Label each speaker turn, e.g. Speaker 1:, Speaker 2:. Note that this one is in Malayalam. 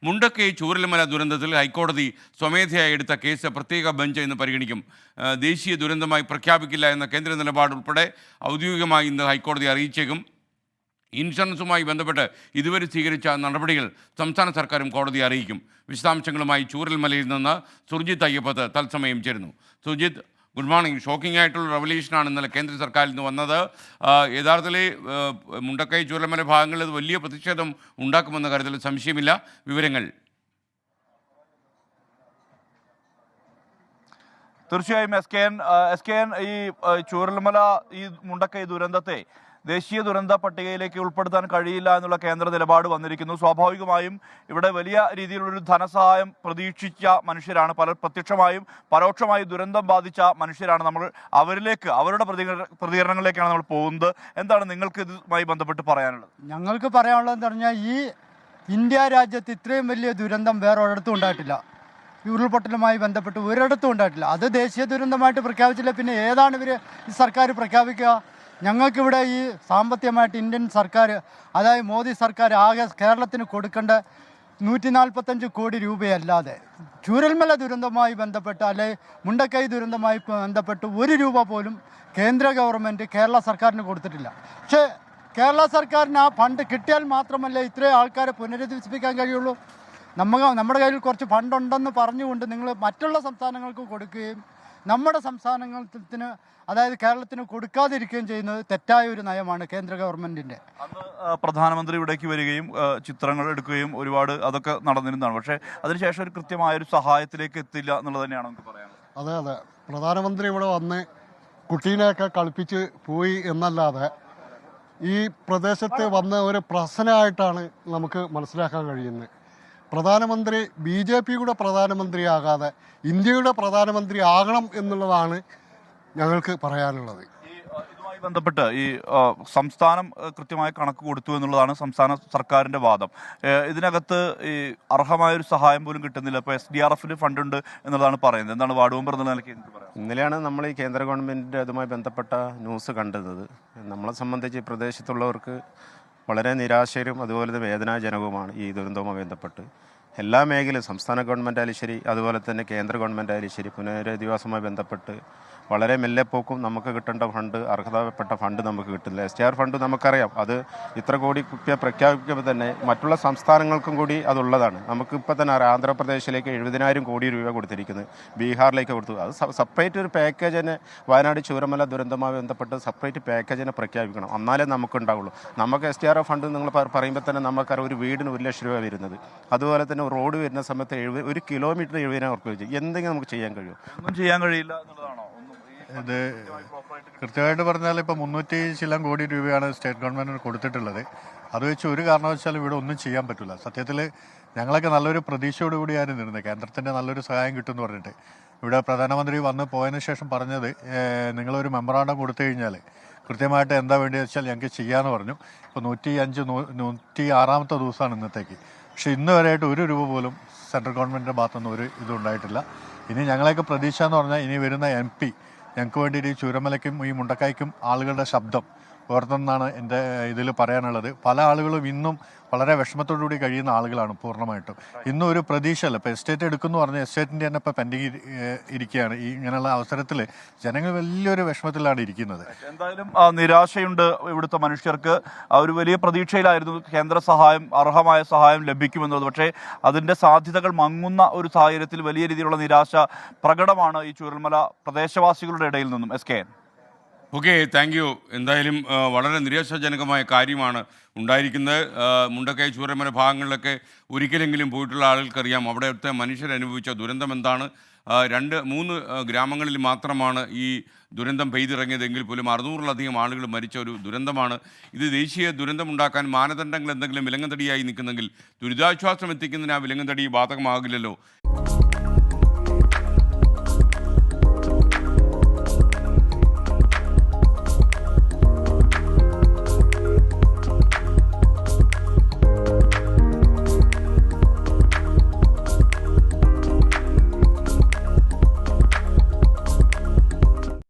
Speaker 1: മുണ്ടക്കൈ ചൂരൽമല ദുരന്തത്തിൽ ഹൈക്കോടതി സ്വമേധയായി എടുത്ത കേസ് പ്രത്യേക ബെഞ്ച് ഇന്ന് പരിഗണിക്കും. ദേശീയ ദുരന്തമായി പ്രഖ്യാപിക്കില്ല എന്ന കേന്ദ്ര നിലപാട് ഉൾപ്പെടെ ഔദ്യോഗികമായി ഇന്ന് ഹൈക്കോടതി അറിയിച്ചേക്കും. ഇൻഷുറൻസുമായി ബന്ധപ്പെട്ട് ഇതുവരെ സ്വീകരിച്ച നടപടികൾ സംസ്ഥാന സർക്കാരും കോടതിയെ അറിയിക്കും. വിശദാംശങ്ങളുമായി ചൂരൽമലയിൽ നിന്ന് സുർജിത്ത് അയ്യപ്പത്ത് തത്സമയം ചേരുന്നു. Surjit, good morning. ഷോക്കിംഗ് ആയിട്ടുള്ള റെവല്യൂഷനാണ് ഇന്നലെ കേന്ദ്ര സർക്കാരിൽ നിന്ന് വന്നത്. യഥാർത്ഥത്തിൽ മുണ്ടക്കൈ ചൂരൽമല ഭാഗങ്ങളിൽ അത് വലിയ പ്രതിഷേധം ഉണ്ടാക്കുമെന്ന കാര്യത്തിൽ സംശയമില്ല. വിവരങ്ങൾ?
Speaker 2: തീർച്ചയായും എസ് കെ എൻ ഈ ചൂരൽമല ഈ മുണ്ടക്കൈ ദുരന്തത്തെ ദേശീയ ദുരന്ത പട്ടികയിലേക്ക് ഉൾപ്പെടുത്താൻ കഴിയില്ല എന്നുള്ള കേന്ദ്ര നിലപാട് വന്നിരിക്കുന്നു. സ്വാഭാവികമായും ഇവിടെ വലിയ രീതിയിലുള്ളൊരു ധനസഹായം പ്രതീക്ഷിച്ച മനുഷ്യരാണ്, പ്രത്യക്ഷമായും പരോക്ഷമായും ദുരന്തം ബാധിച്ച മനുഷ്യരാണ്. നമ്മൾ അവരുടെ പ്രതികരണങ്ങളിലേക്കാണ് നമ്മൾ പോകുന്നത്. എന്താണ് നിങ്ങൾക്ക് ഇതുമായി ബന്ധപ്പെട്ട് പറയാനുള്ളത്?
Speaker 3: ഞങ്ങൾക്ക് പറയാനുള്ളതെന്ന് പറഞ്ഞാൽ ഈ ഇന്ത്യ രാജ്യത്ത് ഇത്രയും വലിയ ദുരന്തം വേറെ ഒരിടത്തും ഉണ്ടായിട്ടില്ല. ഈ ഉരുൾപൊട്ടലുമായി ബന്ധപ്പെട്ട് ഒരിടത്തും ഉണ്ടായിട്ടില്ല. അത് ദേശീയ ദുരന്തമായിട്ട് പ്രഖ്യാപിച്ചില്ല, പിന്നെ ഏതാണ് ഇവർ ഈ സർക്കാർ പ്രഖ്യാപിക്കുക? ഞങ്ങൾക്കിവിടെ ഈ സാമ്പത്തികമായിട്ട് ഇന്ത്യൻ സർക്കാർ, അതായത് മോദി സർക്കാർ ആകെ കേരളത്തിന് കൊടുക്കേണ്ട 145 കോടി രൂപയല്ലാതെ ചൂരൽമല ദുരന്തവുമായി ബന്ധപ്പെട്ട് അല്ലെങ്കിൽ മുണ്ടക്കൈ ദുരന്തവുമായി ബന്ധപ്പെട്ട് 1 രൂപ പോലും കേന്ദ്ര ഗവൺമെൻറ് കേരള സർക്കാരിന് കൊടുത്തിട്ടില്ല. പക്ഷേ കേരള സർക്കാരിന് ആ ഫണ്ട് കിട്ടിയാൽ മാത്രമല്ലേ ഇത്രയും ആൾക്കാരെ പുനരധിവസിപ്പിക്കാൻ കഴിയുള്ളൂ. നമ്മുടെ കയ്യിൽ കുറച്ച് ഫണ്ടുണ്ടെന്ന് പറഞ്ഞുകൊണ്ട് നിങ്ങൾ മറ്റുള്ള സംസ്ഥാനങ്ങൾക്ക് കൊടുക്കുകയും നമ്മുടെ സംസ്ഥാനത്തിന്, അതായത് കേരളത്തിന് കൊടുക്കാതിരിക്കുകയും ചെയ്യുന്നത് തെറ്റായ ഒരു നയമാണ് കേന്ദ്ര ഗവൺമെൻറ്റിൻ്റെ.
Speaker 2: അന്ന് പ്രധാനമന്ത്രി ഇവിടേക്ക് വരികയും ചിത്രങ്ങൾ എടുക്കുകയും ഒരുപാട് അതൊക്കെ നടന്നിരുന്നതാണ്. പക്ഷേ അതിനുശേഷം ഒരു കൃത്യമായൊരു സഹായത്തിലേക്ക് എത്തില്ല എന്നുള്ളത് തന്നെയാണ് നമുക്ക് പറയാനുള്ളത്.
Speaker 4: അതെ, പ്രധാനമന്ത്രി ഇവിടെ വന്ന് കുട്ടീനെയൊക്കെ കളിപ്പിച്ച് പോയി എന്നല്ലാതെ ഈ പ്രദേശത്ത് വന്ന ഒരു പ്രശ്നമായിട്ടാണ് നമുക്ക് മനസ്സിലാക്കാൻ കഴിയുന്നത്. പ്രധാനമന്ത്രി BJPയുടെ പ്രധാനമന്ത്രിയാകാതെ ഇന്ത്യയുടെ പ്രധാനമന്ത്രി ആകണം എന്നുള്ളതാണ് ഞങ്ങൾക്ക് പറയാനുള്ളത്.
Speaker 2: ഇതുമായി ബന്ധപ്പെട്ട് ഈ സംസ്ഥാനം കൃത്യമായ കണക്ക് കൊടുത്തു എന്നുള്ളതാണ് സംസ്ഥാന സർക്കാരിൻ്റെ വാദം. ഇതിനകത്ത് ഈ അർഹമായൊരു സഹായം പോലും കിട്ടുന്നില്ല. ഇപ്പോൾ SDRF ഫണ്ട് ഉണ്ട് എന്നുള്ളതാണ് പറയുന്നത്. എന്താണ് വാർഡ് മെമ്പർ എന്നുള്ള നിലയ്ക്ക് പറയാം?
Speaker 5: ഇന്നലെയാണ് നമ്മൾ ഈ കേന്ദ്ര ഗവൺമെൻറ്റിൻ്റെ അതുമായി ബന്ധപ്പെട്ട ന്യൂസ് കണ്ടത്. നമ്മളെ സംബന്ധിച്ച് ഈ പ്രദേശത്തുള്ളവർക്ക് വളരെ നിരാശരും അതുപോലെ തന്നെ വേദനാജനകവുമാണ് ഈ ദുരന്തവുമായി ബന്ധപ്പെട്ട്. എല്ലാ മേഖലയും സംസ്ഥാന ഗവൺമെൻറ് ആയാലും ശരി, അതുപോലെ തന്നെ കേന്ദ്ര ഗവൺമെൻറ് ആയാലും ശരി, പുനരധിവാസവുമായി ബന്ധപ്പെട്ട് വളരെ മെല്ലെപ്പോക്കും നമുക്ക് കിട്ടേണ്ട ഫണ്ട്, അർഹതപ്പെട്ട ഫണ്ട് നമുക്ക് കിട്ടില്ല. SDR ഫണ്ട് നമുക്കറിയാം, അത് ഇത്ര കോടി പ്രഖ്യാപിക്കുമ്പോൾ തന്നെ മറ്റുള്ള സംസ്ഥാനങ്ങൾക്കും കൂടി അതുള്ളതാണ്. നമുക്കിപ്പോൾ തന്നെ അറിയാം, ആന്ധ്രാപ്രദേശിലേക്ക് 70,000 കോടി രൂപ കൊടുത്തിരിക്കുന്നത്, ബീഹാറിലേക്ക് കൊടുത്തു. അത് സെപ്പറേറ്റ് ഒരു പാക്കേജിനെ വയനാട് ചൂരൽമല ദുരന്തവുമായി ബന്ധപ്പെട്ട് സെപ്പറേറ്റ് പാക്കേജിനെ പ്രഖ്യാപിക്കണം, എന്നാലേ നമുക്കുണ്ടാവുള്ളൂ. നമുക്ക് SDR ഫണ്ട് നിങ്ങൾ പറയുമ്പോൾ തന്നെ നമുക്കറിയാം, ഒരു വീടിന് 1 ലക്ഷം രൂപ വരുന്നത്. അതുപോലെ തന്നെ റോഡ് വരുന്ന സമയത്ത് 1 കിലോമീറ്റർ 70,000 രൂപ വെച്ച് എന്തെങ്കിലും നമുക്ക് ചെയ്യാൻ കഴിയും?
Speaker 2: ഒന്നും ചെയ്യാൻ കഴിയില്ല എന്നുള്ളതാണോ?
Speaker 6: ഇത് കൃത്യമായിട്ട് പറഞ്ഞാൽ ഇപ്പോൾ 300 ചില കോടി രൂപയാണ് സ്റ്റേറ്റ് ഗവൺമെൻറ്റിന് കൊടുത്തിട്ടുള്ളത്. അത് വെച്ച് ഒരു കാരണവശാലും ഇവിടെ ഒന്നും ചെയ്യാൻ പറ്റില്ല. സത്യത്തിൽ ഞങ്ങളൊക്കെ നല്ലൊരു പ്രതീക്ഷയോട് കൂടിയാണ് ഇരുന്നത്, കേന്ദ്രത്തിൻ്റെ നല്ലൊരു സഹായം കിട്ടുമെന്ന് പറഞ്ഞിട്ട്. ഇവിടെ പ്രധാനമന്ത്രി വന്ന് പോയതിന് ശേഷം പറഞ്ഞത്, നിങ്ങളൊരു മെമ്മറാണ്ടം കൊടുത്തു കഴിഞ്ഞാൽ കൃത്യമായിട്ട് എന്താ വേണ്ടതെന്ന് വെച്ചാൽ ഞങ്ങൾക്ക് ചെയ്യാമെന്ന് പറഞ്ഞു. ഇപ്പോൾ 106ാമത്തെ ദിവസമാണ് ഇന്നത്തേക്ക്. പക്ഷേ ഇന്ന് വരെയായിട്ട് 1 രൂപ പോലും സെൻട്രൽ ഗവൺമെൻറ്റിൻ്റെ ഭാഗത്തുനിന്ന് ഒരു ഇതും ഉണ്ടായിട്ടില്ല. ഇനി ഞങ്ങളെയൊക്കെ പ്രതീക്ഷ എന്ന് പറഞ്ഞാൽ ഇനി വരുന്ന MP ഞങ്ങൾക്ക് വേണ്ടിയിട്ട് ഈ ചൂരൽമലയ്ക്കും ഈ മുണ്ടക്കൈക്കും ആളുകളുടെ ശബ്ദം ഉയർത്തുന്നതാണ് എൻ്റെ ഇതിൽ പറയാനുള്ളത്. പല ആളുകളും ഇന്നും വളരെ വിഷമത്തോടുകൂടി കഴിയുന്ന ആളുകളാണ് പൂർണ്ണമായിട്ടും. ഇന്നും ഒരു പ്രതീക്ഷയല്ല. ഇപ്പോൾ എസ്റ്റേറ്റ് എടുക്കുമെന്ന് പറഞ്ഞാൽ എസ്റ്റേറ്റിൻ്റെ തന്നെ ഇപ്പോൾ പെൻഡിങ് ഇരിക്കുകയാണ്. ഈ ഇങ്ങനെയുള്ള അവസരത്തിൽ ജനങ്ങൾ വലിയൊരു വിഷമത്തിലാണ് ഇരിക്കുന്നത്.
Speaker 2: എന്തായാലും നിരാശയുണ്ട് ഇവിടുത്തെ മനുഷ്യർക്ക്. ഒരു വലിയ പ്രതീക്ഷയിലായിരുന്നു കേന്ദ്ര സഹായം, അർഹമായ സഹായം ലഭിക്കുമെന്നത്. പക്ഷേ അതിൻ്റെ സാധ്യതകൾ മങ്ങുന്ന ഒരു സാഹചര്യത്തിൽ വലിയ രീതിയിലുള്ള നിരാശ പ്രകടമാണ് ഈ ചൂരൽമല പ്രദേശവാസികളുടെ ഇടയിൽ നിന്നും. SKN.
Speaker 1: Okay, thank you. എന്തായാലും വളരെ നിരാശാജനകമായ കാര്യമാണ് ഉണ്ടായിരിക്കുന്നത്. മുണ്ടക്കൈ ചൂരൽമല ഭാഗങ്ങളിലൊക്കെ ഒരിക്കലെങ്കിലും പോയിട്ടുള്ള ആളുകൾക്കറിയാം അവിടുത്തെ മനുഷ്യരനുഭവിച്ച ദുരന്തം എന്താണ്. 2-3 ഗ്രാമങ്ങളിൽ മാത്രമാണ് ഈ ദുരന്തം പെയ്തിറങ്ങിയതെങ്കിൽ പോലും 600-ലധികം ആളുകൾ മരിച്ച ഒരു ദുരന്തമാണ് ഇത്. ദേശീയ ദുരന്തമുണ്ടാക്കാൻ മാനദണ്ഡങ്ങൾ എന്തെങ്കിലും വിലങ്ങുതടിയായി നിൽക്കുന്നെങ്കിൽ ദുരിതാശ്വാസം എത്തിക്കുന്നതിന് ആ വിലങ്ങുതടി ബാധകമാകില്ലല്ലോ.